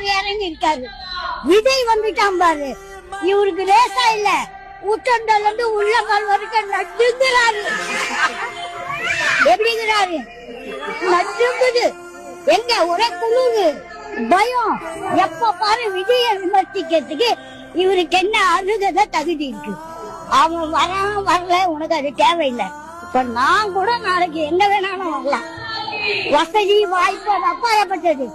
அவர் இறங்கி இருக்காரு. விஜய் வந்துட்டான் பாரு, இவருக்கு லேசா இல்ல, உச்சந்தல இருந்து உள்ளங்கால் வரைக்கும் நடுங்குறாரு. எப்படிங்கிறாரு? நடுங்குது. எங்க ஒரே குழுது பயம். எப்ப பாரு விஜய விமர்சிக்கிறதுக்கு இவருக்கு என்ன அருகத தகுதி இருக்கு? அவன் வரான் வரல, உனக்கு அது தேவையில்லை. இப்ப நான் கூட நாளைக்கு எங்க வேணாலும் வரலாம். வசதி வாய்ப்பு அது அப்பாயப்பட்டது.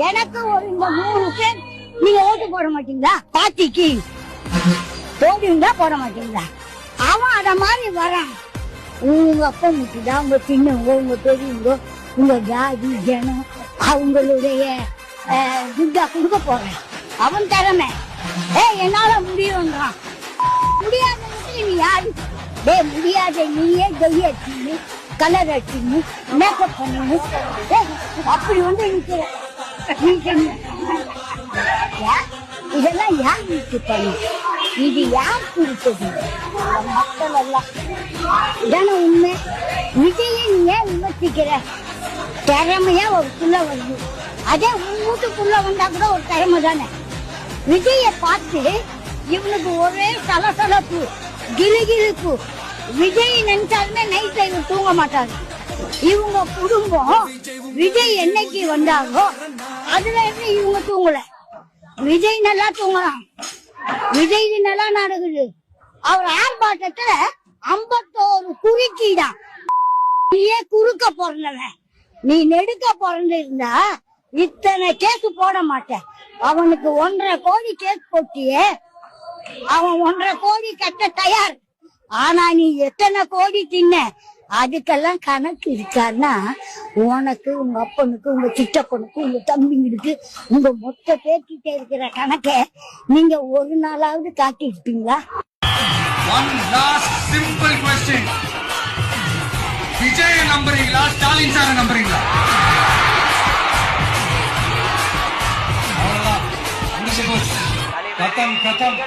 எனக்கு ஒரு இந்த 3 பேர் நீங்க ஓட்டு போட மாட்டீங்களா? பாத்திக்கு போடுவீங்களா போட மாட்டீங்களா? அவன் அத மாதிரி வரான். உங்க அப்பா முட்டுதா, உங்க சின்னவங்க, உங்க பெரியவங்க, உங்க ஜாதி ஜனம் அவங்களுடைய துட்டா கொடுக்க போறேன். அவன் திறமை என்னால முடியும்ன்றான். முடியாததுக்கு நீ யாரு? முடியாத நீயே கை அடிச்சு கலர் அடிச்சு மேக்கப் பண்ணு. அப்படி வந்து இதெல்லாம் யார் வீட்டு பண்ணு? இது யார் கொடுத்தது? மக்கள் எல்லாம் இதான உண்மை. விஜய நீ ஏன் விமர்சிக்கிற? திறமையா ஒரு புள்ள வருது. அதே உன் வீட்டுக்குள்ள வந்தா கூட ஒரு திறமை தானே. விஜய பார்த்து இவனுக்கு ஒரே சலசலப்பு, கிளுகிழுப்பு. விஜய் நினைச்சாலுமே நைட்ல இவங்க தூங்க மாட்டாரு. இவங்க குடும்பம் விஜய் என்னைக்கு வந்தாங்களோ அதுல இருந்து இவங்க தூங்கல. விஜய் நல்லா தூங்கலாம், விஜய் நல்லா நடக்குது. அவர் ஆர்ப்பாட்டத்துல 51 குறுக்கிதான். நீயே குறுக்க பிறந்தவன், நீ நெடுக்க பிறந்த இருந்தா இத்தனை கேஸ் போட மாட்டேன். அவனுக்கு 1.5 கோடி கேஸ் போட்டியே, அவன் 1.5 கோடி கட்ட தயார். ஆனா நீ எத்தனை கோடி தின்ன அதுக்கெல்லாம் கணக்கு இருக்கான்னா, உனக்கு, உங்க அப்பனுக்கு, உங்க சித்தப்பனுக்கு, உங்க தம்பிங்களுக்கு, உங்க மொத்த பேர்கிட்ட இருக்கிற கணக்கை நீங்க ஒரு நாளாவது காட்டி இருப்பீங்களா? One last simple question. Vijay நம்புறீங்களா, ஸ்டாலின் சார் நம்புறீங்களா? அவ்வளவுதான், முடிஞ்சு போச்சு. கதம் கதம்.